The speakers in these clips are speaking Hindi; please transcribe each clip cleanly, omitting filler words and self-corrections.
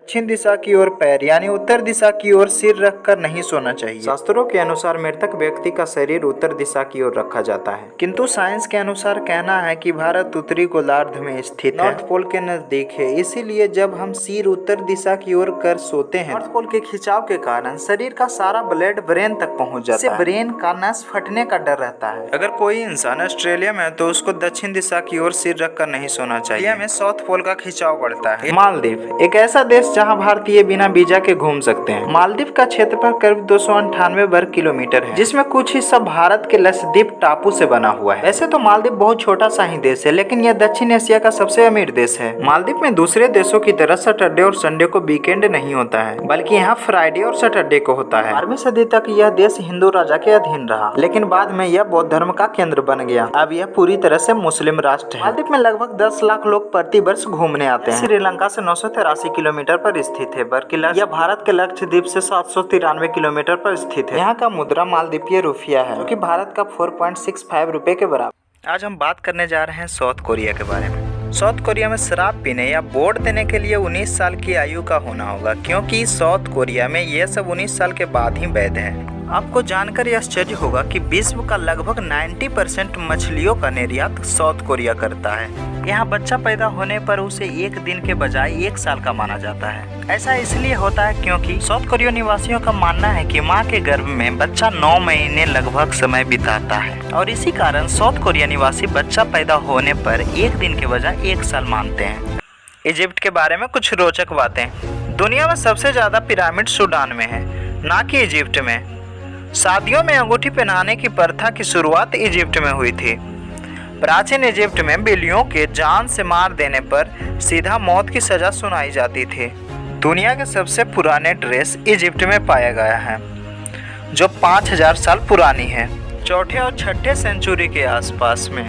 दक्षिण दिशा की ओर पैर यानी उत्तर दिशा की ओर सिर रखकर नहीं सोना चाहिए। शास्त्रों के अनुसार मृतक व्यक्ति का शरीर उत्तर दिशा की ओर रखा जाता है, किंतु साइंस के अनुसार कहना है कि भारत उत्तरी गोलार्ध में स्थित है, नॉर्थ पोल के नजदीक है, इसीलिए जब हम सिर उत्तर दिशा की ओर कर सोते हैं, नॉर्थ पोल के खिंचाव के कारण शरीर का सारा ब्लड ब्रेन तक पहुंच जाता है, ब्रेन का नस फटने का डर रहता है। अगर कोई इंसान ऑस्ट्रेलिया में है तो उसको दक्षिण दिशा की ओर सिर रखकर नहीं सोना चाहिए। इंडिया में साउथ पोल का खिंचाव बढ़ता है। मालदीव एक ऐसा देश जहां भारतीय बिना वीजा के घूम सकते हैं। मालदीव का क्षेत्रफल करीब 298 वर्ग किलोमीटर है, जिसमें कुछ हिस्सा भारत के लक्षद्वीप टापू से बना हुआ है। वैसे तो मालदीव बहुत छोटा सा ही देश है, लेकिन यह दक्षिण एशिया का सबसे अमीर देश है। मालदीव में दूसरे देशों की तरह सैटरडे और संडे को वीकेंड नहीं होता है, बल्कि यहाँ फ्राइडे और सैटरडे को होता है। 12वीं सदी तक यह देश हिंदू राजा के अधीन रहा, लेकिन बाद में यह बौद्ध धर्म का केंद्र बन गया। अब यह पूरी तरह से मुस्लिम राष्ट्र है। मालदीव में लगभग 10 लाख लोग प्रति वर्ष घूमने आते हैं। श्रीलंका से 983 किलोमीटर पर स्थित है, बल्कि यह भारत के लक्षद्वीप से 793 किलोमीटर पर स्थित है। यहाँ का मुद्रा मालदीपीय रुपया है, जो कि भारत का 4.65 रुपए के बराबर। आज हम बात करने जा रहे हैं साउथ कोरिया के बारे में। साउथ कोरिया में शराब पीने या वोट देने के लिए 19 साल की आयु का होना होगा, क्योंकि साउथ कोरिया में यह सब 19 साल के बाद ही वैध है। आपको जानकर यह आश्चर्य होगा कि विश्व का लगभग 90% मछलियों का निर्यात साउथ कोरिया करता है। यहाँ बच्चा पैदा होने पर उसे 1 दिन के बजाय 1 साल का माना जाता है। ऐसा इसलिए होता है क्योंकि साउथ कोरिया निवासियों का मानना है कि माँ के गर्भ में बच्चा 9 महीने लगभग समय बिताता है, और इसी कारण साउथ कोरिया निवासी बच्चा पैदा होने पर 1 दिन के बजाय 1 साल मानते हैं। इजिप्ट के बारे में कुछ रोचक बातें। दुनिया में सबसे ज्यादा पिरामिड सूडान में है, ना कि इजिप्ट में। शादियों में अंगूठी पहनाने की प्रथा की शुरुआत इजिप्ट में हुई थी। प्राचीन इजिप्ट में बिल्लियों के जान से मार देने पर सीधा मौत की सजा सुनाई जाती थी। दुनिया के सबसे पुराने ड्रेस इजिप्ट में पाया गया है, जो 5000 साल पुरानी है। चौथे और छठे सेंचुरी के आसपास में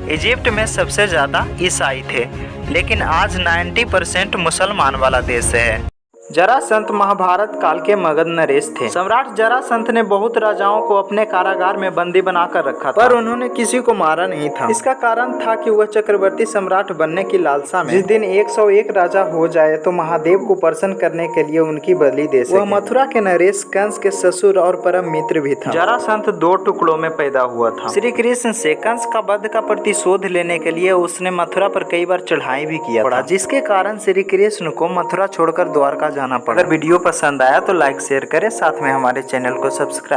इजिप्ट में सबसे ज़्यादा ईसाई थे, लेकिन आज 90% मुसलमान वाला देश है। जरासंध महाभारत काल के मगध नरेश थे। सम्राट जरासंध ने बहुत राजाओं को अपने कारागार में बंदी बनाकर रखा था, पर उन्होंने किसी को मारा नहीं था। इसका कारण था कि वह चक्रवर्ती सम्राट बनने की लालसा में जिस दिन 101 राजा हो जाए तो महादेव को प्रसन्न करने के लिए उनकी बदली दे सके। वह मथुरा के नरेश कंस के ससुर और परम मित्र भी था। जरासंध 2 टुकड़ों में पैदा हुआ था। श्री कृष्ण से कंस का वध का प्रतिशोध लेने के लिए उसने मथुरा पर कई बार चढ़ाई भी किया था, जिसके कारण श्री कृष्ण को मथुरा छोड़कर द्वारका जाना पड़ा। अगर वीडियो पसंद आया तो लाइक शेयर करें, साथ में हमारे चैनल को सब्सक्राइब